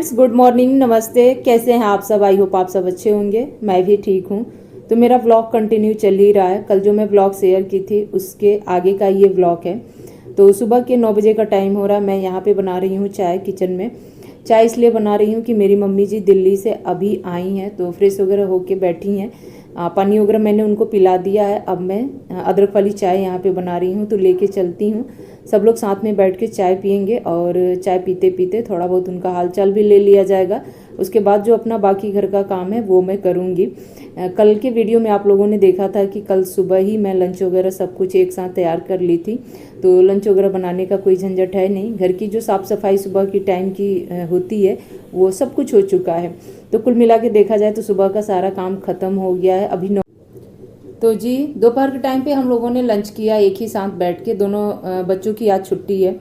Friends, good morning, नमस्ते। कैसे हैं आप सब? आई होप आप सब अच्छे होंगे। मैं भी ठीक हूँ। तो मेरा व्लॉग कंटिन्यू चल ही रहा है। कल जो मैं व्लॉग शेयर की थी उसके आगे का ये व्लॉग है। तो सुबह के 9 बजे का टाइम हो रहा है। मैं यहाँ पे बना रही हूँ चाय किचन में। चाय इसलिए बना रही हूँ कि मेरी मम्मी जी दिल्ली से अभी आई हैं, तो फ्रेश वगैरह होके बैठी हैं। पानी वगैरह मैंने उनको पिला दिया है। अब मैं अदरक वाली चाय यहाँ पे बना रही हूँ, तो लेके चलती हूँ। सब लोग साथ में बैठ के चाय पियेंगे और चाय पीते पीते थोड़ा बहुत उनका हालचाल भी ले लिया जाएगा। उसके बाद जो अपना बाकी घर का काम है वो मैं करूँगी। कल के वीडियो में आप लोगों ने देखा था कि कल सुबह ही मैं लंच वगैरह सब कुछ एक साथ तैयार कर ली थी। तो लंच वगैरह बनाने का कोई झंझट है नहीं। घर की जो साफ़ सफाई सुबह की टाइम की होती है वो सब कुछ हो चुका है। तो कुल मिला के देखा जाए तो सुबह का सारा काम ख़त्म हो गया है। अभी तो जी दोपहर के टाइम पे हम लोगों ने लंच किया एक ही साथ बैठ के। दोनों बच्चों की आज छुट्टी है,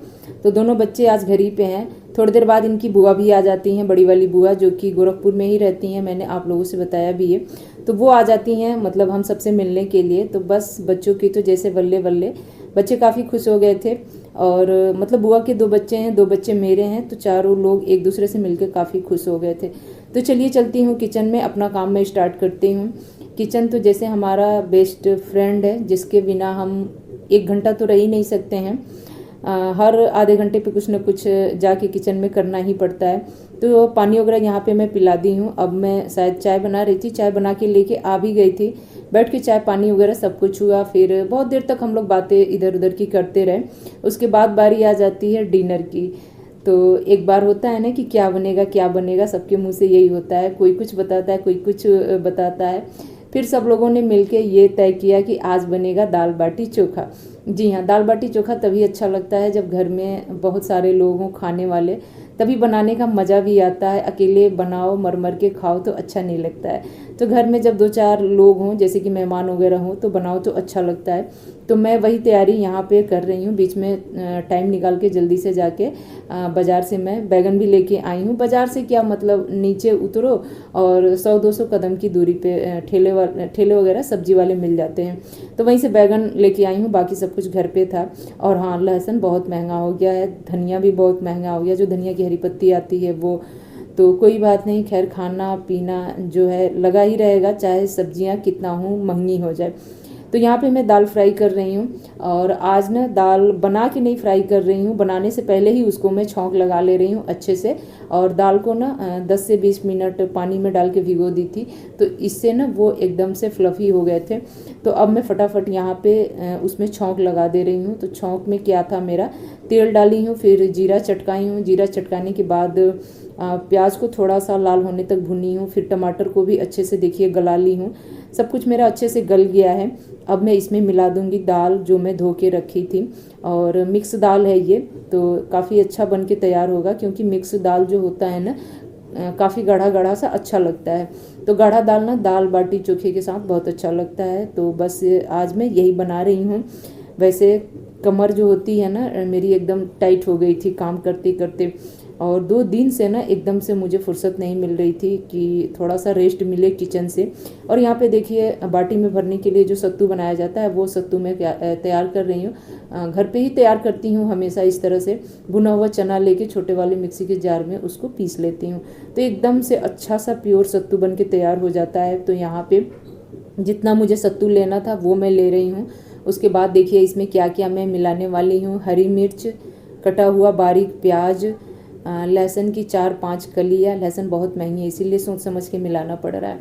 तो दोनों बच्चे आज घर ही पे हैं। थोड़ी देर बाद इनकी बुआ भी आ जाती हैं, बड़ी वाली बुआ जो कि गोरखपुर में ही रहती हैं, मैंने आप लोगों से बताया भी है। तो वो आ जाती हैं, मतलब हम सबसे मिलने के लिए। तो बस बच्चों की तो जैसे बल्ले बल्ले, बच्चे काफ़ी खुश हो गए थे। और मतलब बुआ के 2 बच्चे हैं, 2 बच्चे मेरे हैं, तो चारों लोग एक दूसरे से मिलकर काफ़ी खुश हो गए थे। तो चलिए चलती हूँ किचन में, अपना काम मैं स्टार्ट करती हूँ। किचन तो जैसे हमारा बेस्ट फ्रेंड है, जिसके बिना हम 1 घंटा तो रह ही नहीं सकते हैं। हर आधे घंटे पे कुछ ना कुछ जाके किचन में करना ही पड़ता है। तो पानी वगैरह यहाँ पे मैं पिला दी हूँ। अब मैं शायद चाय बना रही थी, चाय बना के लेके आ भी गई थी। बैठ के चाय पानी वगैरह सब कुछ हुआ। फिर बहुत देर तक हम लोग बातें इधर उधर की करते रहे। उसके बाद बारी आ जाती है डिनर की। तो एक बार होता है ना कि क्या बनेगा क्या बनेगा, सबके मुंह से यही होता है। कोई कुछ बताता है, कोई कुछ बताता है। फिर सब लोगों ने मिलके ये तय किया कि आज बनेगा दाल बाटी चोखा। जी हाँ, दाल बाटी चोखा तभी अच्छा लगता है जब घर में बहुत सारे लोग हों खाने वाले, तभी बनाने का मज़ा भी आता है। अकेले बनाओ मर मर के खाओ तो अच्छा नहीं लगता है। तो घर में जब 2-4 लोग हों, जैसे कि मेहमान वगैरह हों, तो बनाओ तो अच्छा लगता है। तो मैं वही तैयारी यहाँ पे कर रही हूँ। बीच में टाइम निकाल के जल्दी से जाके बाज़ार से मैं बैगन भी लेके आई हूँ। बाज़ार से क्या मतलब, नीचे उतरो और 100-200 कदम की दूरी पे ठेले वगैरह सब्जी वाले मिल जाते हैं। तो वहीं से बैगन लेके आई हूँ, बाकी सब कुछ घर पे था। और हाँ, लहसुन बहुत महंगा हो गया है, धनिया भी बहुत महंगा हो गया। जो धनिया की हरी पत्ती आती है वो, तो कोई बात नहीं, खैर खाना पीना जो है लगा ही रहेगा, चाहे सब्जियां कितना हो महंगी हो जाए। तो यहाँ पे मैं दाल फ्राई कर रही हूँ। और आज ना दाल बना के नहीं फ्राई कर रही हूँ, बनाने से पहले ही उसको मैं छौंक लगा ले रही हूँ अच्छे से। और दाल को ना 10 से 20 मिनट पानी में डाल के भिगो दी थी, तो इससे ना वो एकदम से फ्लफ़ी हो गए थे। तो अब मैं फटाफट यहाँ पे उसमें छौंक लगा दे रही हूँ। तो छौंक में क्या था मेरा, तेल डाली हूँ, फिर जीरा चटकाई हूँ। जीरा चटकाने के बाद प्याज को थोड़ा सा लाल होने तक भुनी हूँ। फिर टमाटर को भी अच्छे से देखिए गला ली हूँ। सब कुछ मेरा अच्छे से गल गया है। अब मैं इसमें मिला दूंगी दाल जो मैं धो के रखी थी। और मिक्स दाल है ये, तो काफ़ी अच्छा बन के तैयार होगा, क्योंकि मिक्स दाल जो होता है ना काफ़ी गाढ़ा गाढ़ा सा अच्छा लगता है। तो गाढ़ा दाल ना दाल बाटी चोखे के साथ बहुत अच्छा लगता है। तो बस आज मैं यही बना रही हूँ। वैसे कमर जो होती है ना मेरी एकदम टाइट हो गई थी काम करते करते। और 2 दिन से ना एकदम से मुझे फुर्सत नहीं मिल रही थी कि थोड़ा सा रेस्ट मिले किचन से। और यहाँ पे देखिए बाटी में भरने के लिए जो सत्तू बनाया जाता है वो सत्तू मैं तैयार कर रही हूँ। घर पे ही तैयार करती हूँ हमेशा इस तरह से। भुना हुआ चना लेके छोटे वाले मिक्सी के जार में उसको पीस लेती हूँ, तो एकदम से अच्छा सा प्योर सत्तू बन के तैयार हो जाता है। तो यहाँ पे जितना मुझे सत्तू लेना था वो मैं ले रही हूँ। उसके बाद देखिए इसमें क्या क्या मैं मिलाने वाली हूँ। हरी मिर्च, कटा हुआ बारीक प्याज, लहसुन की 4-5 कलियाँ। लहसुन बहुत महंगी है इसीलिए सोच समझ के मिलाना पड़ रहा है।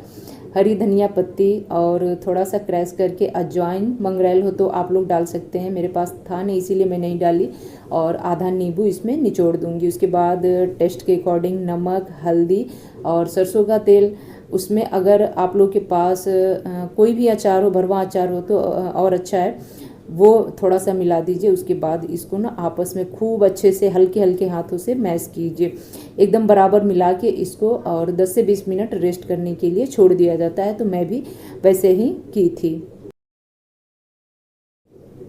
हरी धनिया पत्ती और थोड़ा सा क्रैश करके अजवाइन, मंगरेल हो तो आप लोग डाल सकते हैं, मेरे पास था नहीं इसीलिए मैं नहीं डाली। और आधा नींबू इसमें निचोड़ दूंगी। उसके बाद टेस्ट के अकॉर्डिंग नमक, हल्दी और सरसों का तेल। उसमें अगर आप लोग के पास कोई भी अचार हो, भरवा अचार हो तो और अच्छा है, वो थोड़ा सा मिला दीजिए। उसके बाद इसको ना आपस में खूब अच्छे से हल्के हल्के हाथों से मैश कीजिए, एकदम बराबर मिला के इसको। और 10 से 20 मिनट रेस्ट करने के लिए छोड़ दिया जाता है, तो मैं भी वैसे ही की थी।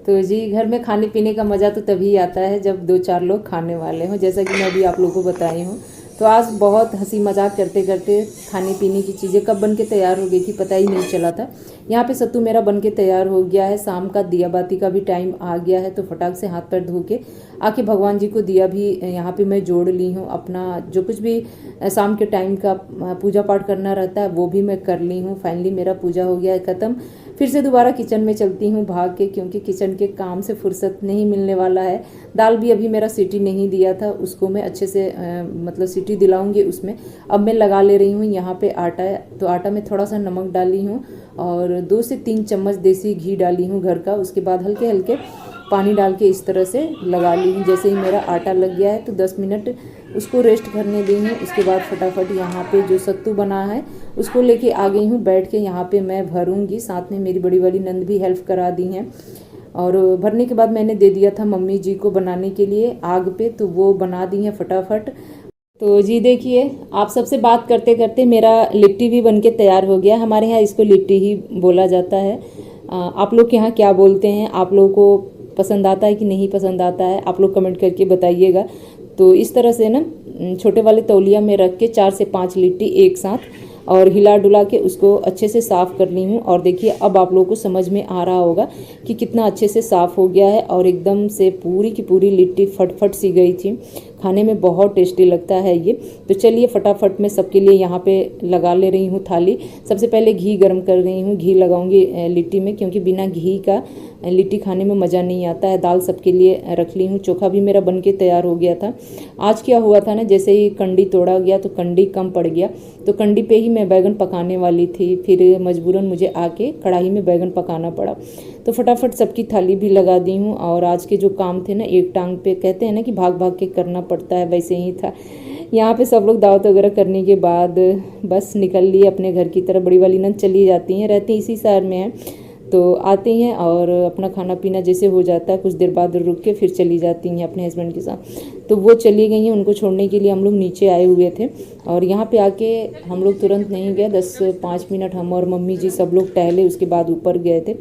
तो जी घर में खाने पीने का मज़ा तो तभी आता है जब 2-4 लोग खाने वाले हों, जैसा कि मैं अभी आप लोगों को बताई हूँ। तो आज बहुत हंसी मजाक करते करते खाने पीने की चीज़ें कब बन के तैयार हो गई थी पता ही नहीं चला था। यहाँ पे सत्तू मेरा बन के तैयार हो गया है। शाम का दिया बाती का भी टाइम आ गया है, तो फटाक से हाथ पैर धो के आके भगवान जी को दिया भी यहाँ पे मैं जोड़ ली हूँ। अपना जो कुछ भी शाम के टाइम का पूजा पाठ करना रहता है वो भी मैं कर ली हूँ। फाइनली मेरा पूजा हो गया है ख़त्म। फिर से दोबारा किचन में चलती हूँ भाग के, क्योंकि किचन के काम से फुर्सत नहीं मिलने वाला है। दाल भी अभी मेरा सीटी नहीं दिया था, उसको मैं अच्छे से मतलब सीटी दिलाऊंगी उसमें। अब मैं लगा ले रही हूँ यहाँ पे आटा है, तो आटा में थोड़ा सा नमक डाली हूँ और 2 से 3 चम्मच देसी घी डाली हूँ घर का। उसके बाद हल्के हल्के पानी डाल के इस तरह से लगा ली हूँ। जैसे ही मेरा आटा लग गया है तो 10 मिनट उसको रेस्ट करने दी हूँ। उसके बाद फटाफट यहाँ पे जो सत्तू बना है उसको लेके आ गई हूँ। बैठ के यहाँ पे मैं भरूंगी, साथ में मेरी बड़ी वाली नंद भी हेल्प करा दी हैं। और भरने के बाद मैंने दे दिया था मम्मी जी को बनाने के लिए आग पे, तो वो बना दी हैं फटाफट। तो जी देखिए, आप सबसे बात करते करते मेरा लिट्टी भी बन के तैयार हो गया। हमारे यहाँ इसको लिट्टी ही बोला जाता है। आप लोग के यहाँ क्या बोलते हैं? आप लोगों को पसंद आता है कि नहीं पसंद आता है? आप लोग कमेंट करके बताइएगा। तो इस तरह से ना छोटे वाले तौलिया में रख के 4 से 5 लिट्टी एक साथ और हिला डुला के उसको अच्छे से साफ़ कर ली हूँ। और देखिए अब आप लोगों को समझ में आ रहा होगा कि कितना अच्छे से साफ़ हो गया है और एकदम से पूरी की पूरी लिट्टी फटफट सी गई थी। खाने में बहुत टेस्टी लगता है ये। तो चलिए फटाफट मैं सबके लिए यहाँ पे लगा ले रही हूँ थाली। सबसे पहले घी गर्म कर रही हूँ, घी लगाऊंगी लिट्टी में, क्योंकि बिना घी का लिट्टी खाने में मज़ा नहीं आता है। दाल सबके लिए रख ली हूँ। चोखा भी मेरा बन के तैयार हो गया था। आज क्या हुआ था ना, जैसे ही कंडी तोड़ा गया तो कंडी कम पड़ गया, तो कंडी पे ही मैं बैगन पकाने वाली थी। फिर मजबूरन मुझे आके कढ़ाई में बैगन पकाना पड़ा। तो फटाफट सबकी थाली भी लगा दी हूँ। और आज के जो काम थे ना, एक टांग पे कहते हैं ना कि भाग भाग के करना पड़ता है, वैसे ही था। यहाँ पे सब लोग दावत वगैरह करने के बाद बस निकल लिए अपने घर की तरफ। बड़ी वाली नंद चली जाती हैं, रहती इसी शहर में है, तो आती हैं और अपना खाना पीना जैसे हो जाता है कुछ देर बाद रुक के फिर चली जाती हैं अपने हस्बैंड के साथ। तो वो चली गई हैं, उनको छोड़ने के लिए हम लोग नीचे आए हुए थे। और यहाँ पे आके हम लोग तुरंत नहीं गए, 10-5 मिनट हम और मम्मी जी सब लोग टहले, उसके बाद ऊपर गए थे।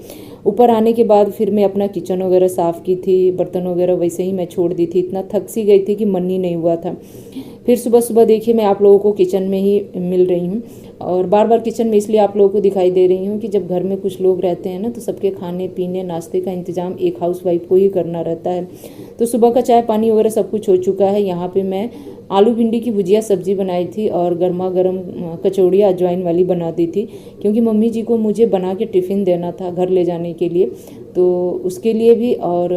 ऊपर आने के बाद फिर मैं अपना किचन वगैरह साफ़ की थी, बर्तन वगैरह वैसे ही मैं छोड़ दी थी। इतना थक सी गई थी कि मन ही नहीं हुआ था। फिर सुबह सुबह देखिए मैं आप लोगों को किचन में ही मिल रही हूँ। और बार बार किचन में इसलिए आप लोगों को दिखाई दे रही हूँ कि जब घर में कुछ लोग रहते हैं ना, तो सबके खाने पीने नाश्ते का इंतज़ाम एक हाउसवाइफ को ही करना रहता है। तो सुबह का चाय पानी वगैरह सब कुछ हो चुका है। यहाँ पे मैं आलू भिंडी की भुजिया सब्जी बनाई थी और गर्मा गर्म कचौड़ियाँ अजवाइन वाली बना दी थी, क्योंकि मम्मी जी को मुझे बना के टिफ़िन देना था घर ले जाने के लिए, तो उसके लिए भी। और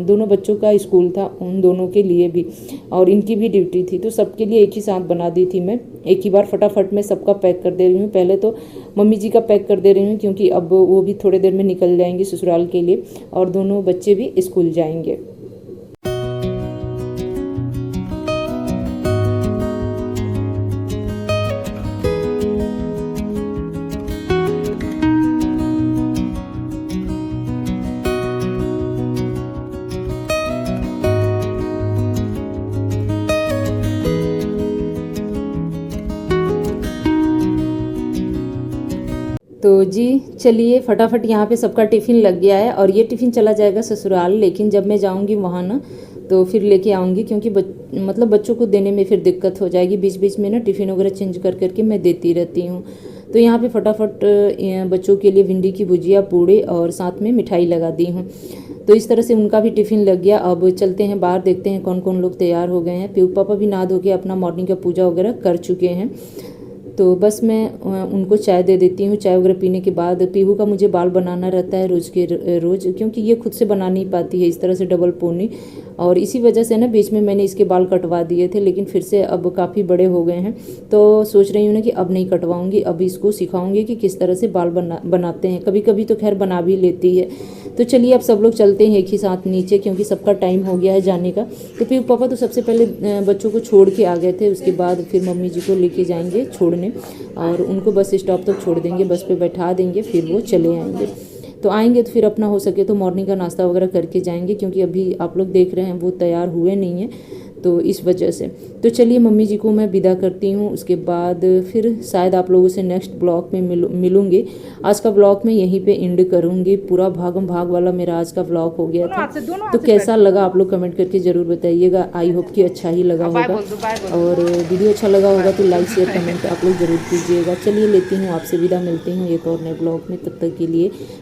दोनों बच्चों का स्कूल था, उन दोनों के लिए भी, और इनकी भी ड्यूटी थी, तो सबके लिए एक ही साथ बना दी थी मैं। एक ही बार फटाफट में सबका पैक कर दे रही हूँ। पहले तो मम्मी जी का पैक कर दे रही हूँ, क्योंकि अब वो भी थोड़ी देर में निकल जाएंगे ससुराल के लिए और दोनों बच्चे भी स्कूल जाएंगे। तो जी चलिए फटाफट यहाँ पे सबका टिफ़िन लग गया है और ये टिफ़िन चला जाएगा ससुराल। लेकिन जब मैं जाऊँगी वहाँ ना, तो फिर लेके आऊँगी, क्योंकि मतलब बच्चों को देने में फिर दिक्कत हो जाएगी। बीच बीच में ना टिफ़िन वगैरह चेंज कर करके मैं देती रहती हूँ। तो यहाँ पे फटाफट बच्चों के लिए भिंडी की भुजिया, पूड़े और साथ में मिठाई लगा दी हूँ। तो इस तरह से उनका भी टिफ़िन लग गया। अब चलते हैं बाहर, देखते हैं कौन कौन लोग तैयार हो गए हैं। पीहू पापा भी नहा धो के अपना मॉर्निंग का पूजा वगैरह कर चुके हैं। तो बस मैं उनको चाय दे देती हूँ। चाय वगैरह पीने के बाद पीहू का मुझे बाल बनाना रहता है रोज़ के रोज़, क्योंकि ये खुद से बना नहीं पाती है इस तरह से डबल पोनी, और इसी वजह से ना बीच में मैंने इसके बाल कटवा दिए थे, लेकिन फिर से अब काफ़ी बड़े हो गए हैं। तो सोच रही हूँ ना कि अब नहीं कटवाऊँगी, अब इसको सिखाऊँगी कि किस तरह से बाल बनाते हैं। कभी कभी तो खैर बना भी लेती है। तो चलिए अब सब लोग चलते हैं एक ही साथ नीचे, क्योंकि सबका टाइम हो गया है जाने का। तो पीहू पापा तो सबसे पहले बच्चों को छोड़ के आ गए थे, उसके बाद फिर मम्मी जी को लेके जाएंगे छोड़ने और उनको बस स्टॉप तक छोड़ देंगे, बस पे बैठा देंगे, फिर वो चले आएंगे। तो आएंगे तो फिर अपना हो सके तो मॉर्निंग का नाश्ता वगैरह करके जाएंगे, क्योंकि अभी आप लोग देख रहे हैं वो तैयार हुए नहीं हैं। तो इस वजह से। तो चलिए मम्मी जी को मैं विदा करती हूँ, उसके बाद फिर शायद आप लोगों से नेक्स्ट ब्लॉग में मिलूंगी। आज का ब्लॉग मैं यहीं पे एंड करूँगी। पूरा भागम भाग वाला मेरा आज का ब्लॉग हो गया था। तो कैसा लगा आप लोग कमेंट करके ज़रूर बताइएगा। आई होप कि अच्छा ही लगा होगा, और वीडियो अच्छा लगा होगा तो लाइक शेयर कमेंट आप लोग ज़रूर कीजिएगा। चलिए लेती हूँ आपसे विदा, मिलती हूँ एक और नए ब्लॉग में। तब तक के लिए